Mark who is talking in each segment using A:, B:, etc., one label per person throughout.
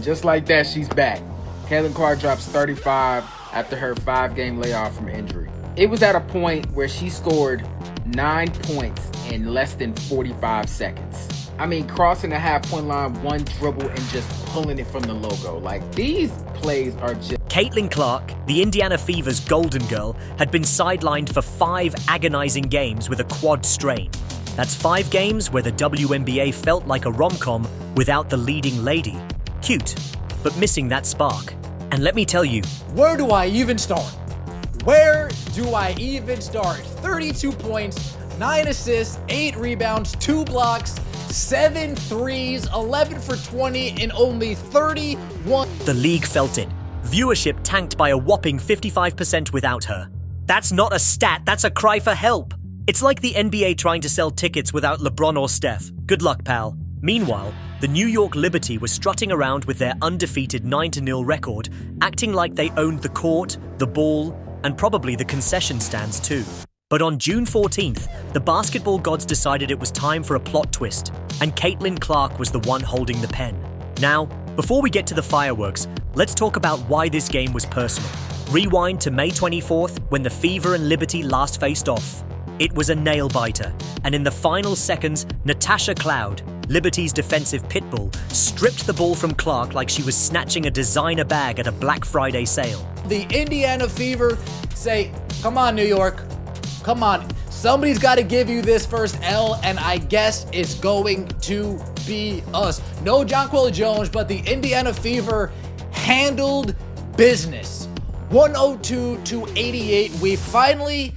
A: Just like that, she's back. Caitlin Clark drops 35 after her 5-game layoff from injury. It was at a point where she scored 9 points in less than 45 seconds. I mean, crossing the half-point line, one dribble, and just pulling it from the logo. Like, these plays are just...
B: Caitlin Clark, the Indiana Fever's golden girl, had been sidelined for 5 agonizing games with a quad strain. That's 5 games where the WNBA felt like a rom-com without the leading lady. Cute, but missing that spark. And let me tell you,
C: where do I even start? Where do I even start? 32 points, 9 assists, 8 rebounds, 2 blocks, 7 threes, 11 for 20 in only 31.
B: The league felt it. Viewership tanked by a whopping 55% without her. That's not a stat, that's a cry for help. It's like the NBA trying to sell tickets without LeBron or Steph. Good luck, pal. Meanwhile, the New York Liberty was strutting around with their undefeated 9-0 record, acting like they owned the court, the ball, and probably the concession stands too. But on June 14th, the basketball gods decided it was time for a plot twist, and Caitlin Clark was the one holding the pen. Now, before we get to the fireworks, let's talk about why this game was personal. Rewind to May 24th, when the Fever and Liberty last faced off. It was a nail-biter, and in the final seconds, Natasha Cloud, Liberty's defensive pitbull, stripped the ball from Clark like she was snatching a designer bag at a Black Friday sale.
C: The Indiana Fever say, come on, New York, come on. Somebody's got to give you this first L, and I guess it's going to be us. No Jonquel Jones, but the Indiana Fever handled business. 102-88. We finally...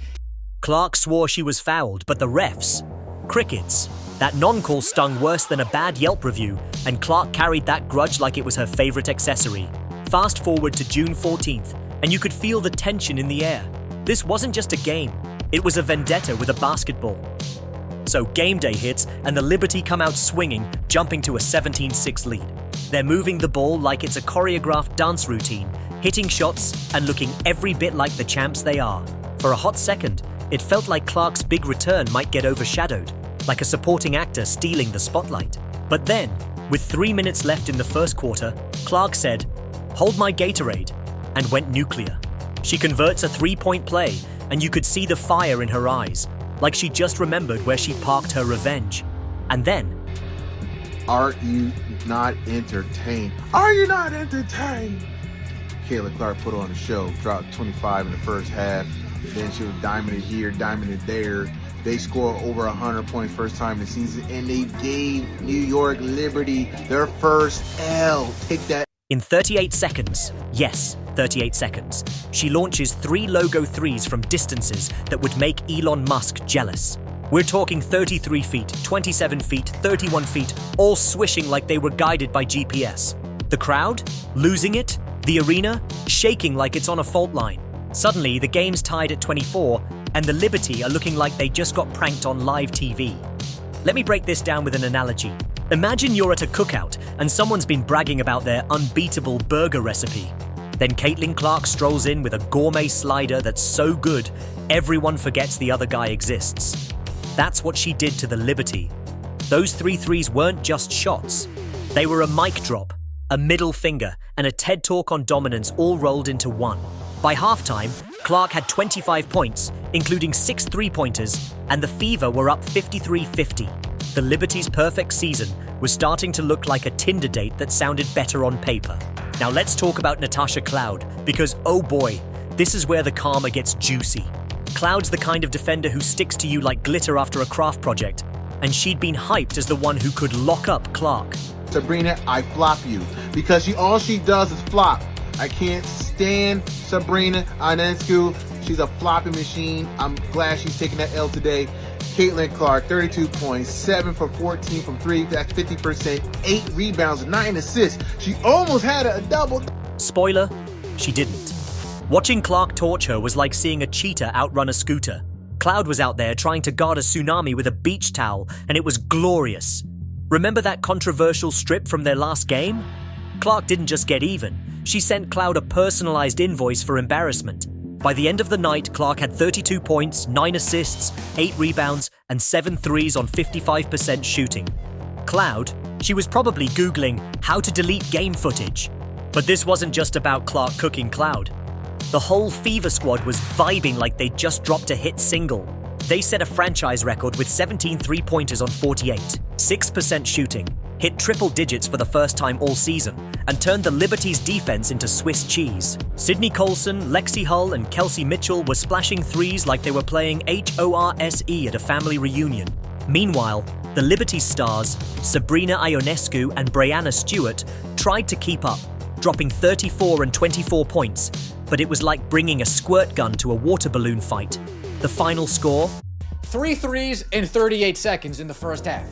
B: Clark swore she was fouled, but the refs... crickets. That non-call stung worse than a bad Yelp review, and Clark carried that grudge like it was her favorite accessory. Fast forward to June 14th, and you could feel the tension in the air. This wasn't just a game. It was a vendetta with a basketball. So game day hits, and the Liberty come out swinging, jumping to a 17-6 lead. They're moving the ball like it's a choreographed dance routine, hitting shots and looking every bit like the champs they are. For a hot second, it felt like Clark's big return might get overshadowed, like a supporting actor stealing the spotlight. But then, with 3 minutes left in the first quarter, Clark said, "Hold my Gatorade," and went nuclear. She converts a 3-point play, and you could see the fire in her eyes, like she just remembered where she parked her revenge. And then...
D: Are you not entertained? Are you not entertained? Caitlin Clark put on a show, dropped 25 in the first half. Then she was diamond here, diamond there. They scored over 100 points first time in the season, and they gave New York Liberty their first L. Take that.
B: In 38 seconds, yes, 38 seconds, she launches 3 logo threes from distances that would make Elon Musk jealous. We're talking 33 feet, 27 feet, 31 feet, all swishing like they were guided by GPS. The crowd, losing it, the arena, shaking like it's on a fault line. Suddenly, the game's tied at 24, and the Liberty are looking like they just got pranked on live TV. Let me break this down with an analogy. Imagine you're at a cookout, and someone's been bragging about their unbeatable burger recipe. Then Caitlin Clark strolls in with a gourmet slider that's so good, everyone forgets the other guy exists. That's what she did to the Liberty. Those 3 threes weren't just shots. They were a mic drop, a middle finger, and a TED Talk on dominance all rolled into one. By halftime, Clark had 25 points, including 6 3-pointers, and the Fever were up 53-50. The Liberty's perfect season was starting to look like a Tinder date that sounded better on paper. Now let's talk about Natasha Cloud, because oh boy, this is where the karma gets juicy. Cloud's the kind of defender who sticks to you like glitter after a craft project, and she'd been hyped as the one who could lock up Clark.
D: Sabrina, I flop you, because all she does is flop. I can't stand Sabrina Ionescu. She's a flopping machine. I'm glad she's taking that L today. Caitlin Clark, 32 points, 7 for 14 from 3. That's 50%. 8 rebounds, 9 assists. She almost had a double.
B: Spoiler, she didn't. Watching Clark torch her was like seeing a cheetah outrun a scooter. Cloud was out there trying to guard a tsunami with a beach towel, and it was glorious. Remember that controversial strip from their last game? Clark didn't just get even. She sent Cloud a personalized invoice for embarrassment. By the end of the night, Clark had 32 points, 9 assists, 8 rebounds, and 7 threes on 55% shooting. Cloud, She was probably Googling how to delete game footage. But this wasn't just about Clark cooking cloud. The whole Fever squad was vibing like they'd just dropped a hit single. They set a franchise record with 17 three-pointers on 48, 6% shooting, hit triple digits for the first time all season, and turned the Liberty's defense into Swiss cheese. Sydney Colson, Lexi Hull, and Kelsey Mitchell were splashing threes like they were playing HORSE at a family reunion. Meanwhile, the Liberty stars, Sabrina Ionescu and Brianna Stewart, tried to keep up, dropping 34 and 24 points, but it was like bringing a squirt gun to a water balloon fight. The final score?
C: 3 threes in 38 seconds in the first half.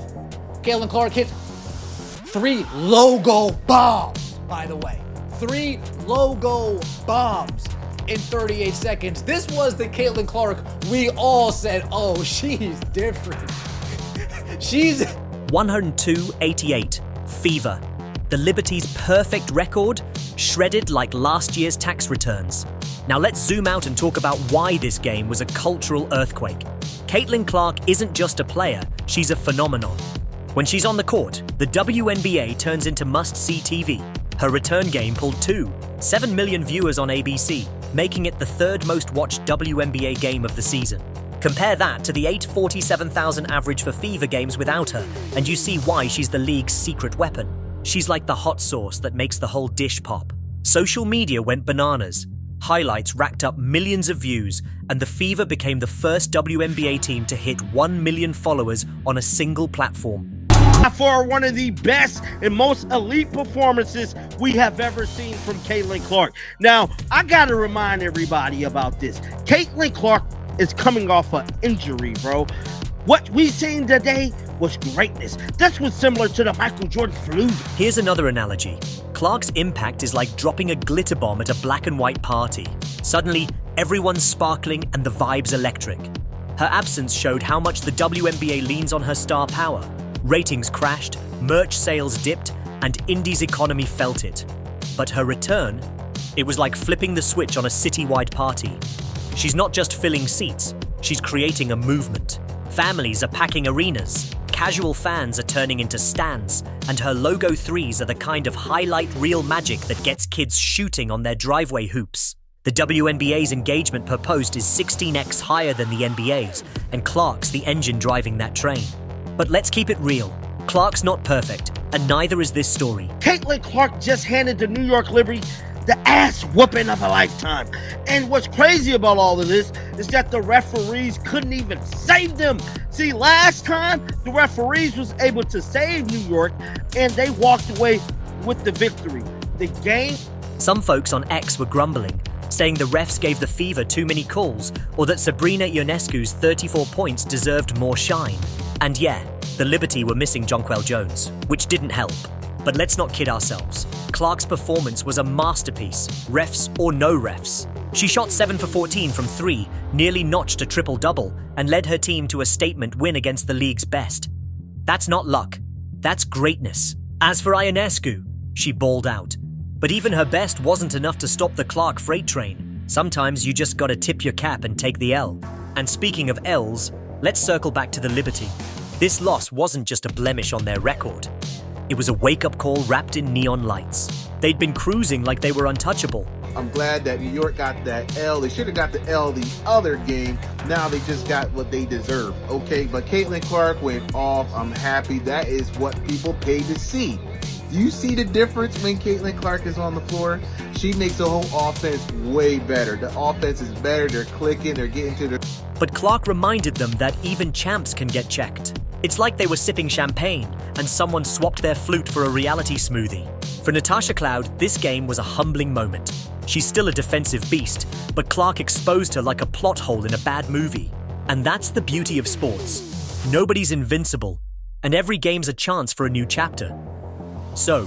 C: Caitlin Clark hit 3 logo bombs, by the way. 3 logo bombs in 38 seconds. This was the Caitlin Clark we all said, oh, she's different. She's
B: 102-88. Fever. The Liberty's perfect record, shredded like last year's tax returns. Now let's zoom out and talk about why this game was a cultural earthquake. Caitlin Clark isn't just a player, she's a phenomenon. When she's on the court, the WNBA turns into must-see TV. Her return game pulled 7 million viewers on ABC, making it the 3rd most watched WNBA game of the season. Compare that to the 847,000 average for Fever games without her, and you see why she's the league's secret weapon. She's like the hot sauce that makes the whole dish pop. Social media went bananas. Highlights racked up millions of views, and the Fever became the first WNBA team to hit 1 million followers on a single platform.
E: For one of the best and most elite performances we have ever seen from Caitlin Clark. Now, I got to remind everybody about this. Caitlin Clark is coming off an injury, bro. What we seen today was greatness. This was similar to the Michael Jordan flu.
B: Here's another analogy. Clark's impact is like dropping a glitter bomb at a black and white party. Suddenly, everyone's sparkling and the vibe's electric. Her absence showed how much the WNBA leans on her star power. Ratings crashed, merch sales dipped, and Indy's economy felt it. But her return, it was like flipping the switch on a citywide party. She's not just filling seats, she's creating a movement. Families are packing arenas, casual fans are turning into stands, and her logo threes are the kind of highlight reel magic that gets kids shooting on their driveway hoops. The WNBA's engagement per post is 16x higher than the NBA's, and Clark's the engine driving that train. But let's keep it real. Clark's not perfect, and neither is this story.
E: Caitlin Clark just handed the New York Liberty the ass whooping of a lifetime. And what's crazy about all of this is that the referees couldn't even save them. See, last time the referees was able to save New York and they walked away with the victory. The game.
B: Some folks on X were grumbling, saying the refs gave the Fever too many calls or that Sabrina Ionescu's 34 points deserved more shine. And yeah, the Liberty were missing Jonquel Jones, which didn't help. But let's not kid ourselves. Clark's performance was a masterpiece, refs or no refs. She shot 7 for 14 from 3, nearly notched a triple-double, and led her team to a statement win against the league's best. That's not luck. That's greatness. As for Ionescu, she balled out. But even her best wasn't enough to stop the Clark freight train. Sometimes you just gotta tip your cap and take the L. And speaking of L's, let's circle back to the Liberty. This loss wasn't just a blemish on their record. It was a wake-up call wrapped in neon lights. They'd been cruising like they were untouchable.
D: I'm glad that New York got that L. They should have got the L the other game. Now they just got what they deserve. Okay, but Caitlin Clark went off. I'm happy. That is what people pay to see. Do you see the difference when Caitlin Clark is on the floor? She makes the whole offense way better. The offense is better. They're clicking. They're getting to the...
B: But Clark reminded them that even champs can get checked. It's like they were sipping champagne and someone swapped their flute for a reality smoothie. For Natasha Cloud, this game was a humbling moment. She's still a defensive beast, but Clark exposed her like a plot hole in a bad movie. And that's the beauty of sports. Nobody's invincible, and every game's a chance for a new chapter. So,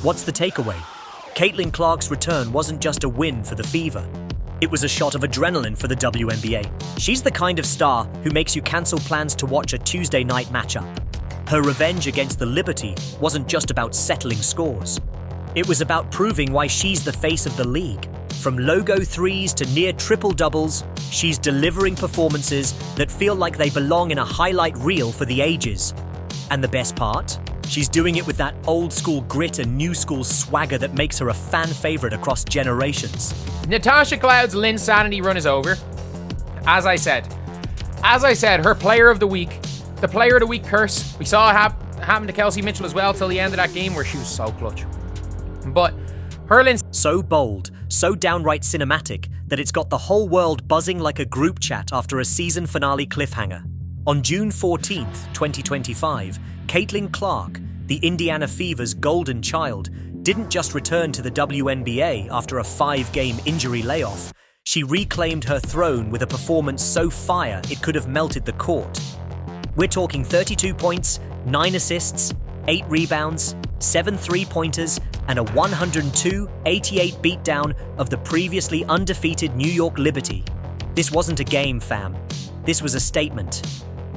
B: what's the takeaway? Caitlin Clark's return wasn't just a win for the Fever. It was a shot of adrenaline for the WNBA. She's the kind of star who makes you cancel plans to watch a Tuesday night matchup. Her revenge against the Liberty wasn't just about settling scores. It was about proving why she's the face of the league. From logo threes to near triple doubles, she's delivering performances that feel like they belong in a highlight reel for the ages. And the best part? She's doing it with that old school grit and new school swagger that makes her a fan favorite across generations.
A: Natasha Cloud's Linsanity run is over. As I said, her player of the week, the player of the week curse. We saw it happen to Kelsey Mitchell as well till the end of that game where she was so clutch. But her
B: so bold, so downright cinematic that it's got the whole world buzzing like a group chat after a season finale cliffhanger. On June 14th, 2025, Caitlin Clark, the Indiana Fever's golden child, didn't just return to the WNBA after a 5-game injury layoff. She reclaimed her throne with a performance so fire it could have melted the court. We're talking 32 points, 9 assists, 8 rebounds, 7 3-pointers, and a 102-88 beatdown of the previously undefeated New York Liberty. This wasn't a game, fam. This was a statement.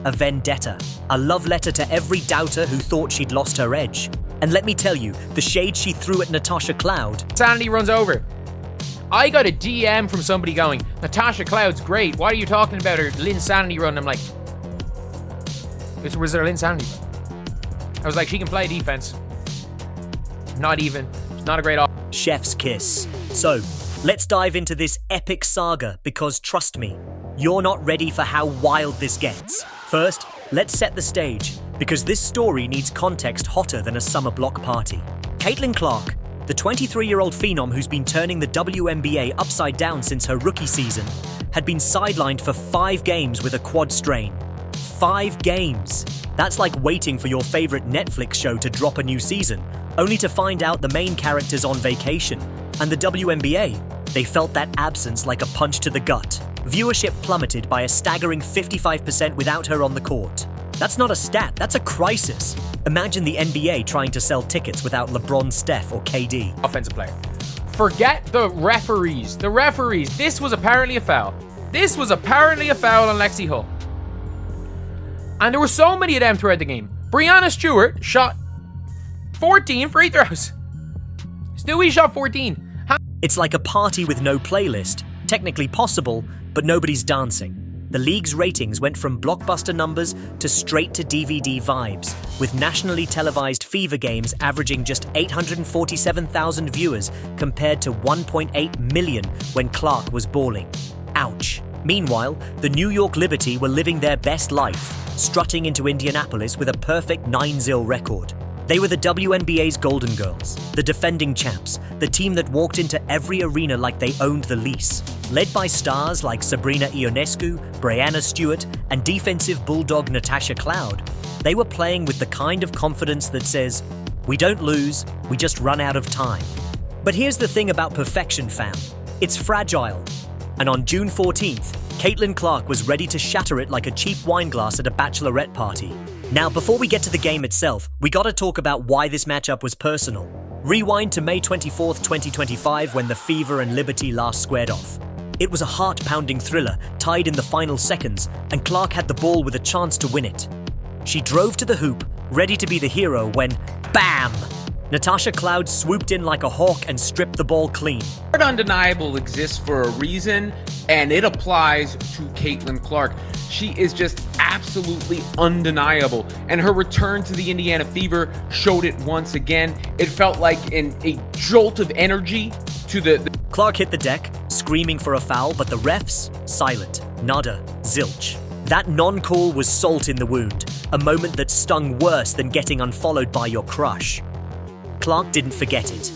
B: A vendetta. A love letter to every doubter who thought she'd lost her edge. And let me tell you, the shade she threw at Natasha Cloud.
A: Sanity runs over. I got a DM from somebody going, Natasha Cloud's great. Why are you talking about her Linsanity run? I'm like, was there a Linsanity run? I was like, she can play defense. Not even. It's not a great option.
B: Chef's kiss. So, let's dive into this epic saga because trust me, you're not ready for how wild this gets. First, let's set the stage because this story needs context hotter than a summer block party. Caitlin Clark, the 23-year-old phenom who's been turning the WNBA upside down since her rookie season, had been sidelined for 5 games with a quad strain. 5 games. That's like waiting for your favorite Netflix show to drop a new season, only to find out the main character's on vacation. And the WNBA, they felt that absence like a punch to the gut. Viewership plummeted by a staggering 55% without her on the court. That's not a stat, that's a crisis. Imagine the NBA trying to sell tickets without LeBron, Steph, or KD.
A: Offensive player. Forget the referees. The referees. This was apparently a foul. This was apparently a foul on Lexi Hull. And there were so many of them throughout the game. Brianna Stewart shot 14 free throws. Stewie shot 14.
B: It's like a party with no playlist. Technically possible, but nobody's dancing. The league's ratings went from blockbuster numbers to straight-to-DVD vibes, with nationally televised Fever games averaging just 847,000 viewers compared to 1.8 million when Clark was balling. Ouch. Meanwhile, the New York Liberty were living their best life, strutting into Indianapolis with a perfect 9-0 record. They were the WNBA's Golden Girls, the defending champs, the team that walked into every arena like they owned the lease. Led by stars like Sabrina Ionescu, Brianna Stewart, and defensive bulldog Natasha Cloud, they were playing with the kind of confidence that says, we don't lose, we just run out of time. But here's the thing about perfection, fam. It's fragile. And on June 14th, Caitlin Clark was ready to shatter it like a cheap wine glass at a bachelorette party. Now, before we get to the game itself, we gotta talk about why this matchup was personal. Rewind to May 24th, 2025 when the Fever and Liberty last squared off. It was a heart-pounding thriller, tied in the final seconds, and Clark had the ball with a chance to win it. She drove to the hoop, ready to be the hero when, BAM! Natasha Cloud swooped in like a hawk and stripped the ball clean.
F: Word undeniable exists for a reason, and it applies to Caitlin Clark. She is just absolutely undeniable, and her return to the Indiana Fever showed it once again. It felt like a jolt of energy to the
B: Clark hit the deck, screaming for a foul, but the refs, silent, nada, zilch. That non-call was salt in the wound, a moment that stung worse than getting unfollowed by your crush. Clark didn't forget it.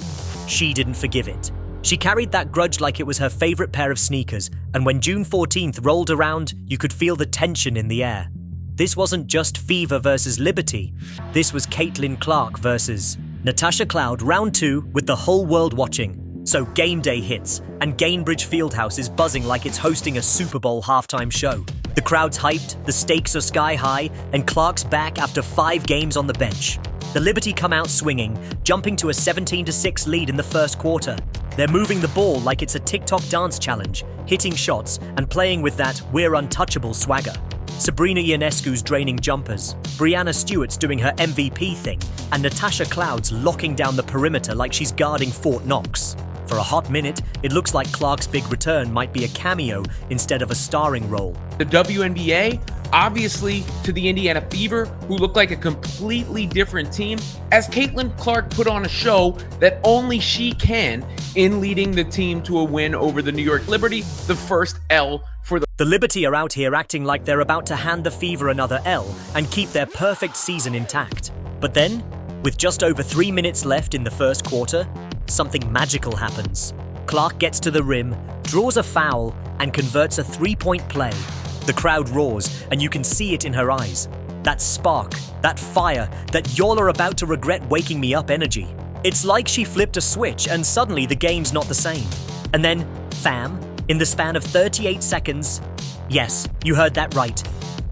B: She didn't forgive it. She carried that grudge like it was her favorite pair of sneakers, and when June 14th rolled around, you could feel the tension in the air. This wasn't just Fever versus Liberty. This was Caitlin Clark versus Natasha Cloud, round 2, with the whole world watching. So game day hits, and Gainbridge Fieldhouse is buzzing like it's hosting a Super Bowl halftime show. The crowd's hyped, the stakes are sky high, and Clark's back after 5 games on the bench. The Liberty come out swinging, jumping to a 17-6 lead in the first quarter. They're moving the ball like it's a TikTok dance challenge, hitting shots and playing with that we're untouchable swagger. Sabrina Ionescu's draining jumpers, Brianna Stewart's doing her MVP thing, and Natasha Cloud's locking down the perimeter like she's guarding Fort Knox. For a hot minute, it looks like Clark's big return might be a cameo instead of a starring role.
F: WNBA obviously to the Indiana Fever, who looked like a completely different team, as Caitlin Clark put on a show that only she can in leading the team to a win over the New York Liberty, the first L for
B: The Liberty are out here acting like they're about to hand the Fever another L and keep their perfect season intact. But then, with just over 3 minutes left in the first quarter, something magical happens. Clark gets to the rim, draws a foul, and converts a three-point play. The crowd roars, and you can see it in her eyes. That spark, that fire, that "y'all are about to regret waking me up" energy. It's like she flipped a switch and suddenly the game's not the same. And then, fam, in the span of 38 seconds, yes, you heard that right,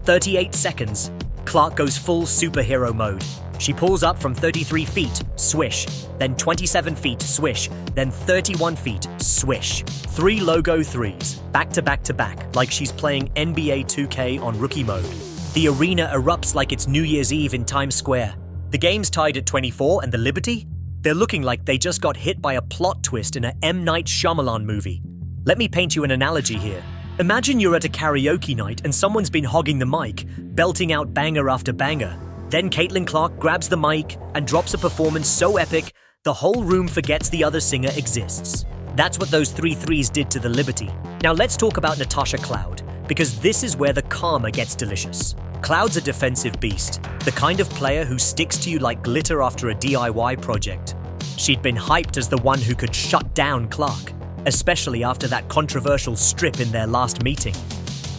B: 38 seconds, Clark goes full superhero mode. She pulls up from 33 feet, swish, then 27 feet, swish, then 31 feet, swish. 3 logo threes, back to back to back, like she's playing NBA 2K on rookie mode. The arena erupts like it's New Year's Eve in Times Square. The game's tied at 24, and the Liberty? They're looking like they just got hit by a plot twist in a M. Night Shyamalan movie. Let me paint you an analogy here. Imagine you're at a karaoke night and someone's been hogging the mic, belting out banger after banger. Then Caitlin Clark grabs the mic and drops a performance so epic, the whole room forgets the other singer exists. That's what those 3 threes did to the Liberty. Now let's talk about Natasha Cloud, because this is where the karma gets delicious. Cloud's a defensive beast, the kind of player who sticks to you like glitter after a DIY project. She'd been hyped as the one who could shut down Clark, especially after that controversial strip in their last meeting.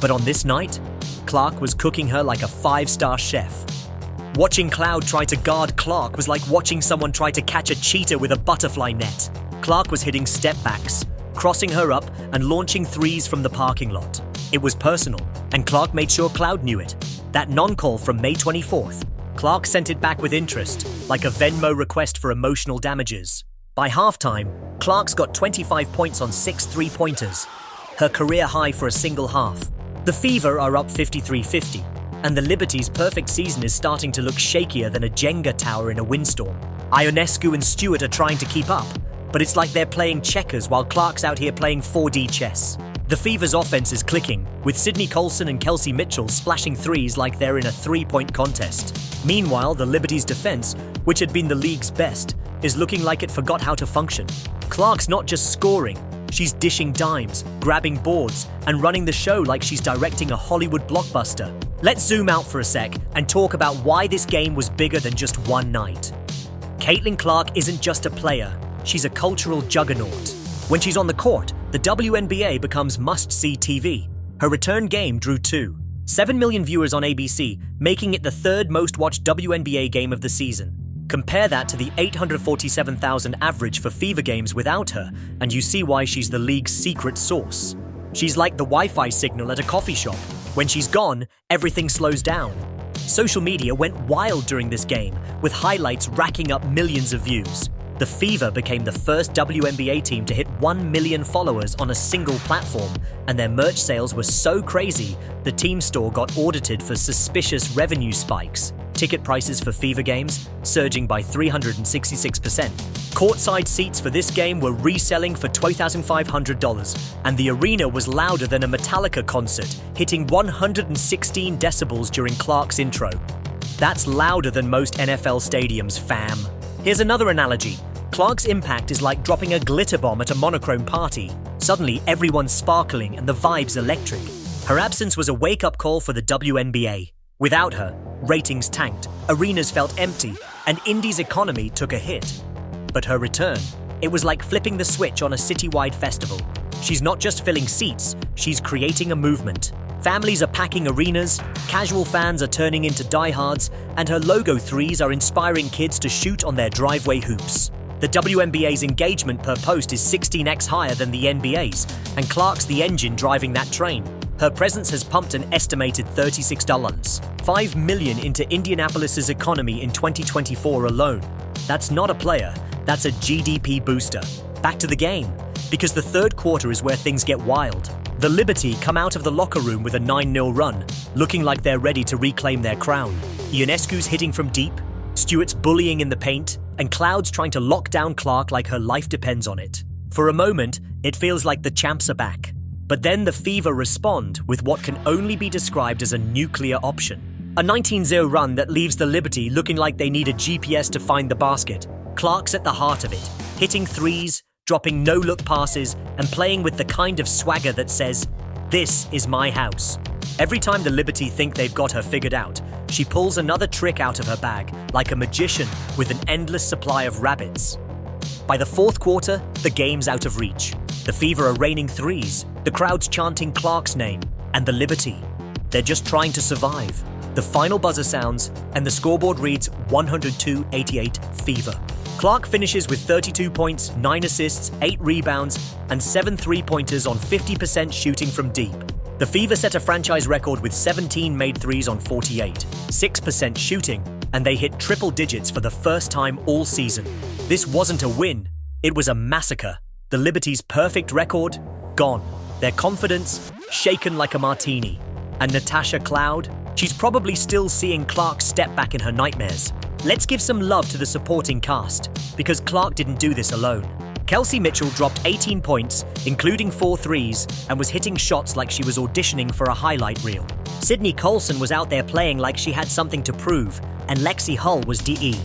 B: But on this night, Clark was cooking her like a 5-star chef. Watching Cloud try to guard Clark was like watching someone try to catch a cheetah with a butterfly net. Clark was hitting step backs, crossing her up, and launching threes from the parking lot. It was personal, and Clark made sure Cloud knew it. That non-call from May 24th, Clark sent it back with interest, like a Venmo request for emotional damages. By halftime, Clark's got 25 points on 6 three-pointers, her career high for a single half. The Fever are up 53-50. And the Liberty's perfect season is starting to look shakier than a Jenga tower in a windstorm. Ionescu and Stewart are trying to keep up, but it's like they're playing checkers while Clark's out here playing 4D chess. The Fever's offense is clicking, with Sydney Colson and Kelsey Mitchell splashing threes like they're in a 3-point contest. Meanwhile, the Liberty's defense, which had been the league's best, is looking like it forgot how to function. Clark's not just scoring, she's dishing dimes, grabbing boards, and running the show like she's directing a Hollywood blockbuster. Let's zoom out for a sec and talk about why this game was bigger than just one night. Caitlin Clark isn't just a player, she's a cultural juggernaut. When she's on the court, the WNBA becomes must-see TV. Her return game drew 7 million viewers on ABC, making it the 3rd most-watched WNBA game of the season. Compare that to the 847,000 average for Fever games without her, and you see why she's the league's secret sauce. She's like the Wi-Fi signal at a coffee shop. When she's gone, everything slows down. Social media went wild during this game, with highlights racking up millions of views. The Fever became the first WNBA team to hit 1 million followers on a single platform, and their merch sales were so crazy, the team store got audited for suspicious revenue spikes. Ticket prices for Fever games surging by 366%. Courtside seats for this game were reselling for $2,500, and the arena was louder than a Metallica concert, hitting 116 decibels during Clark's intro. That's louder than most NFL stadiums, fam. Here's another analogy. Clark's impact is like dropping a glitter bomb at a monochrome party. Suddenly, everyone's sparkling and the vibe's electric. Her absence was a wake-up call for the WNBA. Without her, ratings tanked, arenas felt empty, and Indy's economy took a hit. But her return, it was like flipping the switch on a citywide festival. She's not just filling seats, she's creating a movement. Families are packing arenas, casual fans are turning into diehards, and her logo threes are inspiring kids to shoot on their driveway hoops. The WNBA's engagement per post is 16x higher than the NBA's, and Clark's the engine driving that train. Her presence has pumped an estimated $36.5 million into Indianapolis's economy in 2024 alone. That's not a player, that's a GDP booster. Back to the game, because the third quarter is where things get wild. The Liberty come out of the locker room with a 9-0 run, looking like they're ready to reclaim their crown. Ionescu's hitting from deep, Stewart's bullying in the paint, and Cloud's trying to lock down Clark like her life depends on it. For a moment, it feels like the champs are back. But then the Fever respond with what can only be described as a nuclear option. A 19-0 run that leaves the Liberty looking like they need a GPS to find the basket. Clark's at the heart of it, hitting threes, dropping no-look passes, and playing with the kind of swagger that says, "This is my house." Every time the Liberty think they've got her figured out, she pulls another trick out of her bag, like a magician with an endless supply of rabbits. By the fourth quarter, the game's out of reach. The Fever are raining threes, the crowd's chanting Clark's name, and the Liberty. They're just trying to survive. The final buzzer sounds, and the scoreboard reads 102-88 Fever. Clark finishes with 32 points, 9 assists, 8 rebounds, and 7 three-pointers on 50% shooting from deep. The Fever set a franchise record with 17 made threes on 48, 6% shooting, and they hit triple digits for the first time all season. This wasn't a win, it was a massacre. The Liberty's perfect record, gone. Their confidence, shaken like a martini. And Natasha Cloud, she's probably still seeing Clark step back in her nightmares. Let's give some love to the supporting cast, because Clark didn't do this alone. Kelsey Mitchell dropped 18 points, including 4 threes, and was hitting shots like she was auditioning for a highlight reel. Sydney Colson was out there playing like she had something to prove, and Lexi Hull was DE.